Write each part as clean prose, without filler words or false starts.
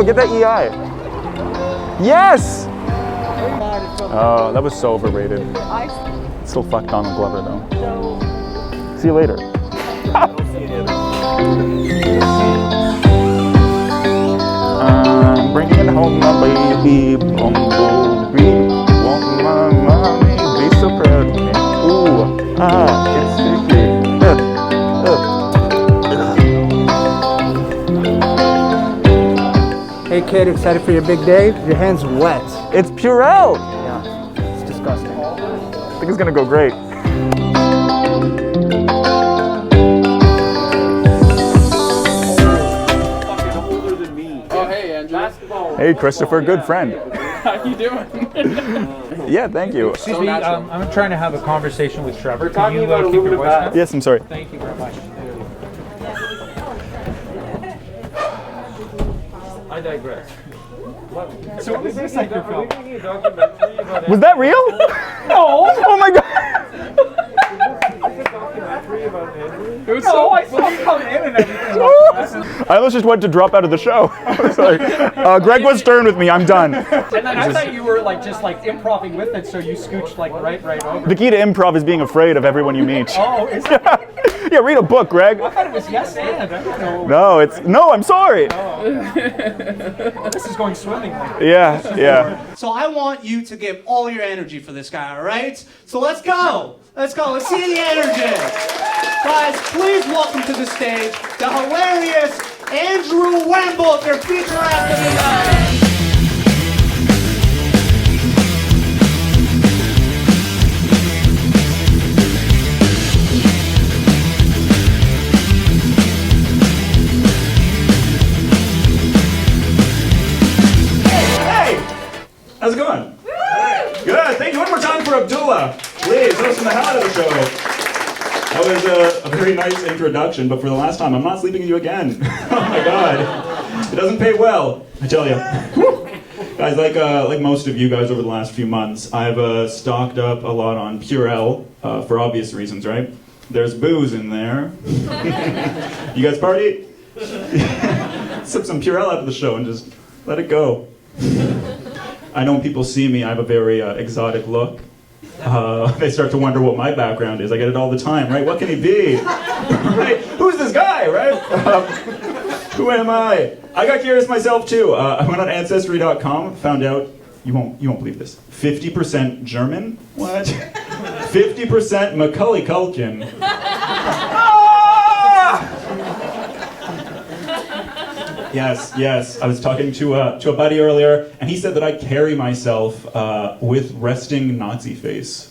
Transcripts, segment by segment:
No, get that EI. Yes! Oh, that was so overrated. Still fuck Donald Glover though. See you later. I'm bringing home my baby, bumblebee. Want my mommy, be so proud of me. Ooh, it's sticky. Hey kid, excited for your big day? Your hand's wet. It's Purell! Yeah, it's disgusting. I think it's gonna go great. Hey, Christopher, good friend. How you doing? Yeah, thank you. Excuse me, I'm trying to have a conversation with Trevor. Can you keep your voice down? Yes, I'm sorry. Thank you very much. I digress. So what is this like your film? Was that real? No! Oh my god! It was so I saw you come in and everything. I almost just went to drop out of the show. I was like, Greg was stern with me, I'm done. And then I thought you were just improving with it, so you scooched right over. The key to improv is being afraid of everyone you meet. Oh, is that? Yeah, read a book, Greg. I thought it was yes and. I don't know. No, I'm sorry. This is going swimmingly. Yeah. So I want you to give all your energy for this guy, all right? So let's go. Let's see the energy. Guys, please welcome to the stage the hilarious Andrew Wambolt, your feature act of the night. How's it going? Good. Thank you. One more time for Abdullah. Please, hosting the hell out of the show. That was a very nice introduction, but for the last time, I'm not sleeping with you again. Oh my god. It doesn't pay well, I tell you. Guys, like most of you guys over the last few months, I've stocked up a lot on Purell, for obvious reasons, right? There's booze in there. You guys party? Sip some Purell after the show and just let it go. I know when people see me, I have a very exotic look. They start to wonder what my background is. I get it all the time, right? What can he be? Right? Who's this guy, right? Who am I? I got curious myself too. I went on Ancestry.com, found out, you won't believe this, 50% German? What? 50% Macaulay Culkin. Yes. I was talking to a buddy earlier, and he said that I carry myself with resting Nazi face.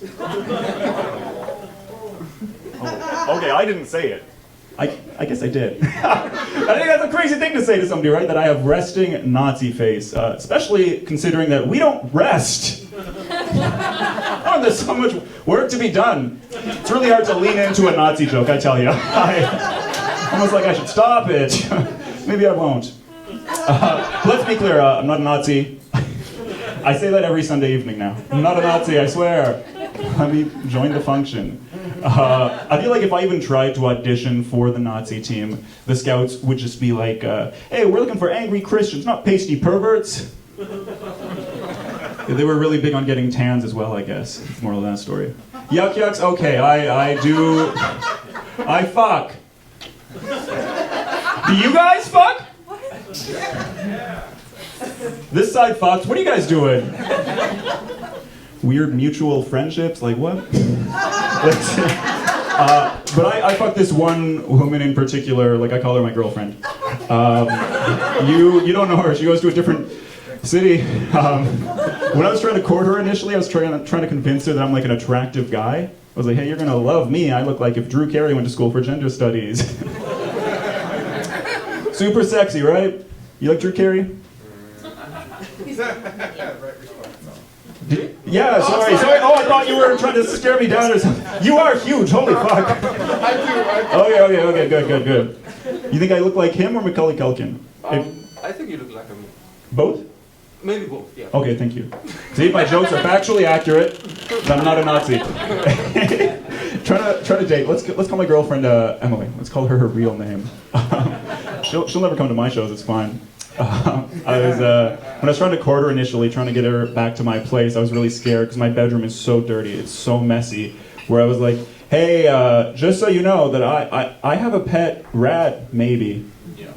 Oh, okay, I didn't say it. I guess I did. I think that's a crazy thing to say to somebody, right? That I have resting Nazi face, especially considering that we don't rest. Oh, there's so much work to be done. It's really hard to lean into a Nazi joke, I tell you. Almost like I should stop it. Maybe I won't. Let's be clear, I'm not a Nazi. I say that every Sunday evening now. I'm not a Nazi, I swear. Let me join the function. I feel like if I even tried to audition for the Nazi team, the scouts would just be like, hey, we're looking for angry Christians, not pasty perverts. They were really big on getting tans as well, I guess. Moral of that story. Yuk Yuk's okay, I fuck. Do you guys fuck? This side fucks. What are you guys doing? Weird mutual friendships? Like what? But I fuck this one woman in particular. Like I call her my girlfriend. You don't know her. She goes to a different city. When I was trying to court her initially, I was trying to convince her that I'm like an attractive guy. I was like, hey, you're gonna love me. I look like if Drew Carey went to school for gender studies. Super sexy, right? You like Drew Carey? Yeah, sorry. Oh, I thought you were trying to scare me down or something. You are huge, holy fuck. Okay, good. You think I look like him or Macaulay Culkin? I think you look like him. Both? Maybe both, yeah. Okay, thank you. See, if my jokes are factually accurate, then I'm not a Nazi. Trying to date. Let's call my girlfriend Emily. Let's call her real name. She'll never come to my shows. It's fine. When I was trying to court her initially, trying to get her back to my place, I was really scared because my bedroom is so dirty, it's so messy, where I was like, hey, just so you know that I have a pet rat, maybe. You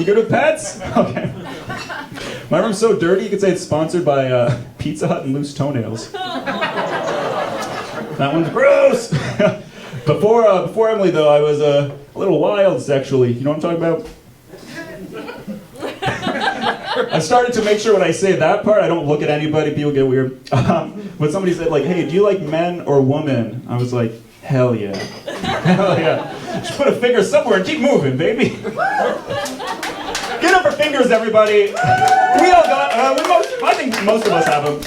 good with pets? Okay. My room's so dirty, you could say it's sponsored by Pizza Hut and Loose Toenails. That one's gross! Before Emily, though, I was a little wild sexually. You know what I'm talking about? I started to make sure when I say that part, I don't look at anybody, people get weird. When somebody said, like, hey, do you like men or women? I was like, hell yeah. Hell yeah. Just put a finger somewhere and keep moving, baby. Get up for fingers, everybody. We all got, I think most of us have them.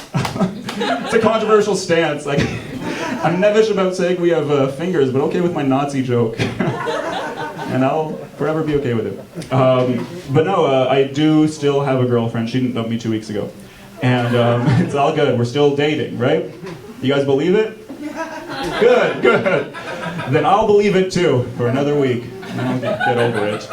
It's a controversial stance. Like, I'm nebbish about saying we have fingers, but okay with my Nazi joke. And I'll forever be okay with it. But no, I do still have a girlfriend. She didn't dump me 2 weeks ago. And it's all good. We're still dating, right? You guys believe it? Good, good. Then I'll believe it too for another week. And I'll get over it.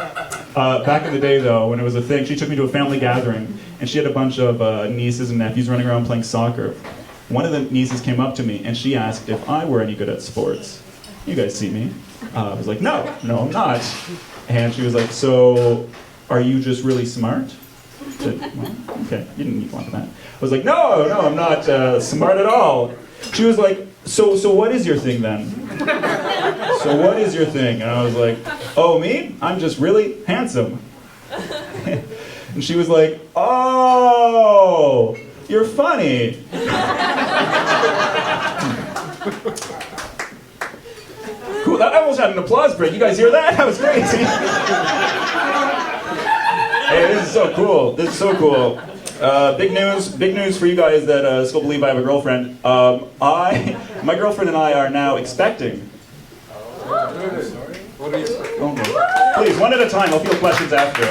Back in the day, though, when it was a thing, she took me to a family gathering, and she had a bunch of nieces and nephews running around playing soccer. One of the nieces came up to me, and she asked if I were any good at sports. You guys see me? I was like, no, I'm not. And she was like, so are you just really smart? I said, well, okay, you didn't need one for that. I was like, no, I'm not smart at all. She was like, so what is your thing then? So what is your thing? And I was like, oh, me? I'm just really handsome. And she was like, oh, you're funny. Cool, I almost had an applause break. You guys hear that? That was crazy. Hey, this is so cool. This is so cool. Big news for you guys that still believe I have a girlfriend. My girlfriend and I are now expecting. Okay. Please, one at a time. I'll field questions after.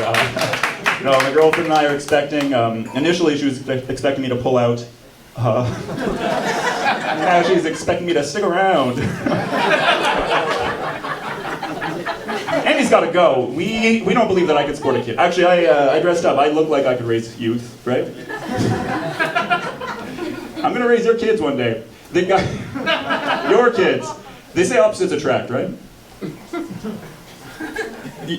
No, my girlfriend and I are expecting. Initially, she was expecting me to pull out. Now she's expecting me to stick around. Andy's got to go. We don't believe that I could support a kid. Actually, I dressed up. I look like I could raise youth, right? I'm gonna raise your kids one day. They got your kids. They say opposites attract, right?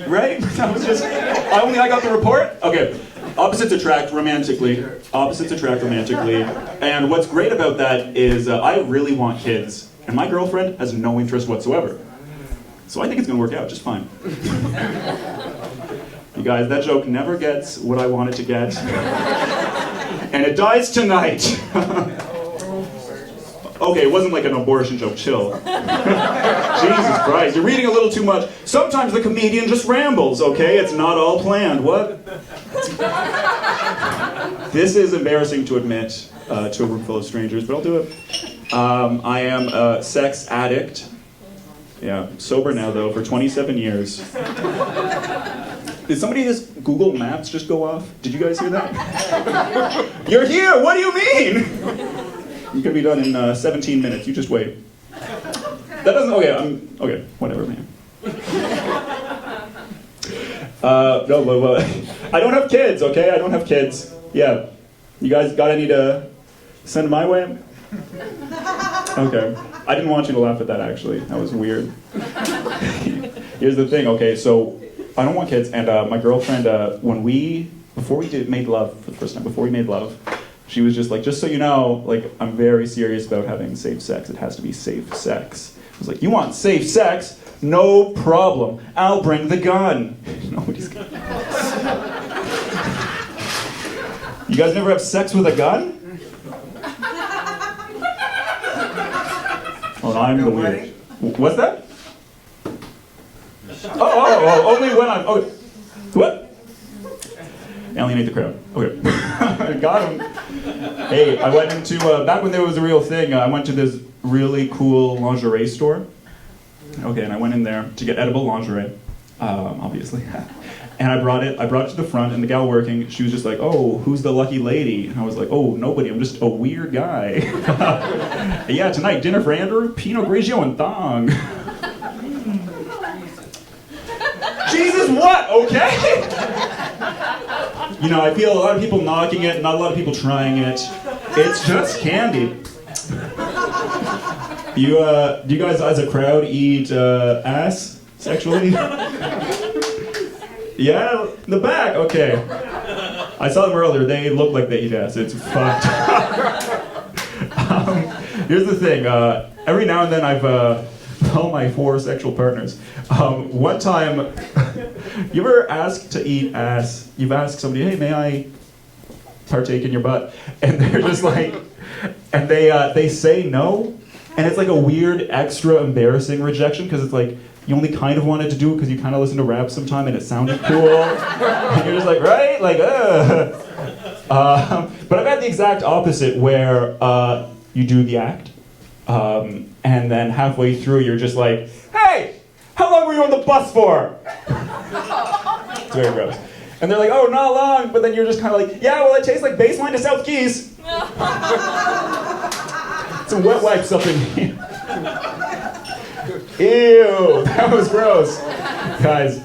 Right? That was just. I got the report. Okay. Opposites attract romantically. Opposites attract romantically. And what's great about that is I really want kids, and my girlfriend has no interest whatsoever. So I think it's going to work out just fine. You guys, that joke never gets what I want it to get. And it dies tonight. Okay, it wasn't like an abortion joke, chill. Jesus Christ, you're reading a little too much. Sometimes the comedian just rambles, okay? It's not all planned, what? This is embarrassing to admit to a room full of strangers, but I'll do it. I am a sex addict. Yeah, sober now though, for 27 years. Did somebody's Google Maps just go off? Did you guys hear that? You're here, what do you mean? You could be done in 17 minutes, you just wait. That doesn't, okay, whatever, man. No, but I don't have kids, okay? I don't have kids. Yeah. You guys got any to send my way? Okay. I didn't want you to laugh at that, actually. That was weird. Here's the thing, okay, so I don't want kids, and my girlfriend, before we made love for the first time, before we made love, she was just like, just so you know, like, I'm very serious about having safe sex. It has to be safe sex. I was like, you want safe sex? No problem. I'll bring the gun. Nobody's gonna. You guys never have sex with a gun? Oh, I'm the weird. What's that? Oh, only when I'm. Oh, what? Alienate the crowd. Okay. Got him. Hey, I went into, back when there was a real thing, I went to this really cool lingerie store. Okay, and I went in there to get edible lingerie, obviously. And I brought it to the front, and the gal working, she was just like, oh, who's the lucky lady? And I was like, oh, nobody, I'm just a weird guy. Yeah, tonight, dinner for Andrew, Pinot Grigio and thong. Jesus, what? Okay? You know, I feel a lot of people knocking it, not a lot of people trying it. It's just candy. Do you guys as a crowd eat ass sexually? Yeah, in the back, okay. I saw them earlier, they look like they eat ass, it's fucked. Here's the thing, every now and then I've told my 4 sexual partners. One time, you ever asked to eat ass, you've asked somebody, hey, may I partake in your butt? And they're just like, and they say no, and it's like a weird, extra embarrassing rejection, because it's like, you only kind of wanted to do it because you kind of listen to rap sometime and it sounded cool. And you're just like, right? Like, But I've had the exact opposite where you do the act, and then halfway through you're just like, hey, how long were you on the bus for? It's very gross. And they're like, oh, not long, but then you're just kind of like, yeah, well, it tastes like baseline to South Keys. Some wet wipes up in here. Ew, that was gross. Guys,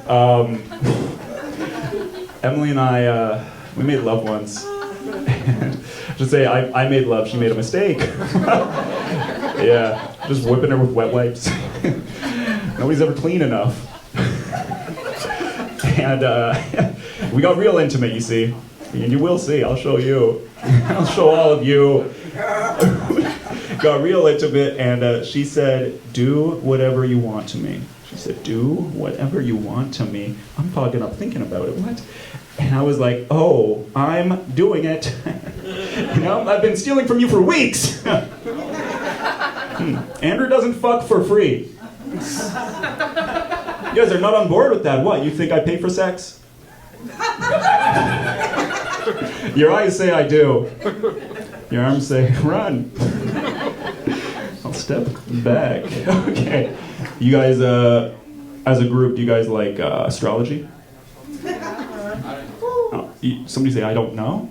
Emily and I, we made love once. And I should say, I made love, she made a mistake. Yeah, just whipping her with wet wipes. Nobody's ever clean enough. And we got real intimate, you see. And you will see, I'll show you. I'll show all of you. Got real intimate, and she said, do whatever you want to me. She said, do whatever you want to me. I'm fogging up thinking about it, what? And I was like, oh, I'm doing it. You know, I've been stealing from you for weeks. Andrew doesn't fuck for free. You guys are not on board with that, what? You think I pay for sex? Your eyes say I do. Your arms say, run. I'll step back. Okay. You guys, as a group, do you guys like astrology? Somebody say, I don't know?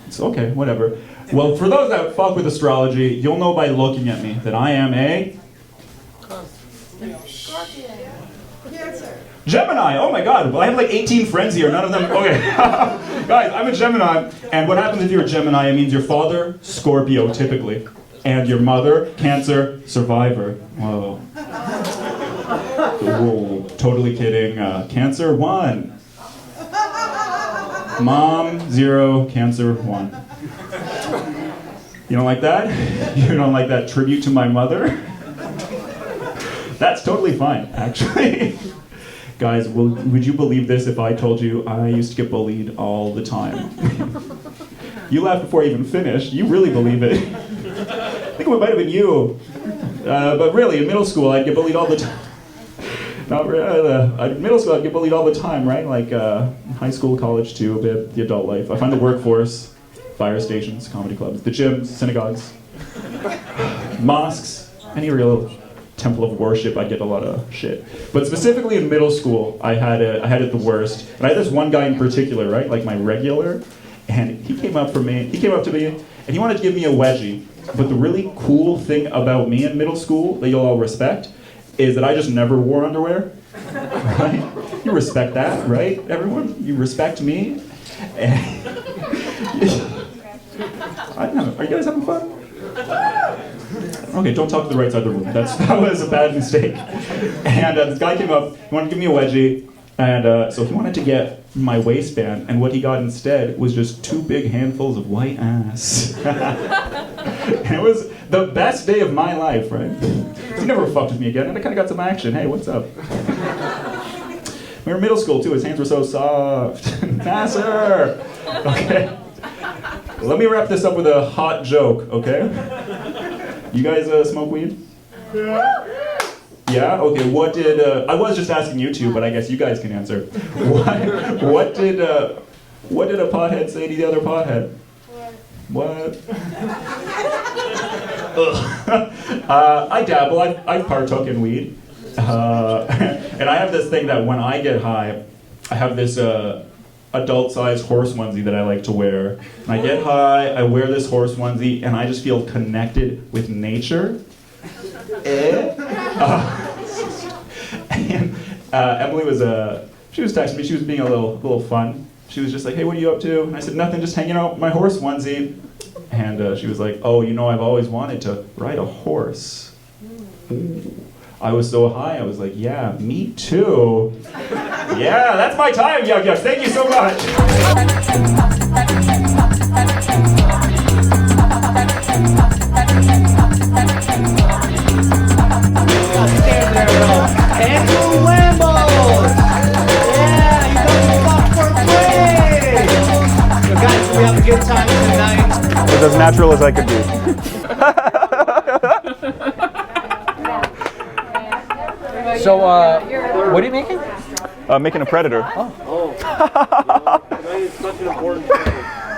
It's okay, whatever. Well, for those that fuck with astrology, you'll know by looking at me that I am a... Gemini! Oh my god, well, I have like 18 friends here, none of them... Okay. Guys, I'm a Gemini, and what happens if you're a Gemini? It means your father, Scorpio, typically, and your mother, Cancer, Survivor. Whoa. Whoa, totally kidding. Cancer, 1. Mom, 0, Cancer, 1. You don't like that? You don't like that tribute to my mother? That's totally fine, actually. Guys, would you believe this if I told you I used to get bullied all the time? You laughed before I even finished. You really believe it. I think it might have been you. But really, in middle school, I'd get bullied all the time. Not really. In middle school, I'd get bullied all the time, right? Like high school, college too, a bit, the adult life. I find the workforce, fire stations, comedy clubs, the gyms, synagogues, mosques, any real temple of worship, I'd get a lot of shit. But specifically in middle school, I had it the worst. And I had this one guy in particular, right? Like my regular, and he came up to me, and he wanted to give me a wedgie. But the really cool thing about me in middle school that you'll all respect is that I just never wore underwear. Right? You respect that, right, everyone? You respect me. I don't know. Are you guys having fun? Okay, don't talk to the right side of the room. That was a bad mistake. And this guy came up, he wanted to give me a wedgie, and so he wanted to get my waistband, and what he got instead was just 2 big handfuls of white ass. And it was the best day of my life, right? He never fucked with me again, and I kind of got some action. Hey, what's up? We were in middle school, too. His hands were so soft. Nasser! Okay. Let me wrap this up with a hot joke, okay? You guys smoke weed? Yeah? Okay, what did... I was just asking you two, but I guess you guys can answer. What did a pothead say to the other pothead? What? I dabble. I partook in weed. And I have this thing that when I get high, I have this adult-sized horse onesie that I like to wear. And I get high, I wear this horse onesie, and I just feel connected with nature. And Emily was she was texting me. She was being a little fun. she was just like, hey, what are you up to? And I said, nothing, just hanging out with my horse onesie. And she was like, oh, you know, I've always wanted to ride a horse. Ooh. I was so high, I was like, yeah, me too. Yeah, that's my time, Yuk Yuk. Thank you so much. Stand there, though. Andrew Wambolt! Yeah, you got the popcorn free! So guys, we have a good time tonight. It was as natural as I could be. So, what are you making? Making a predator. Tonight is such an important day.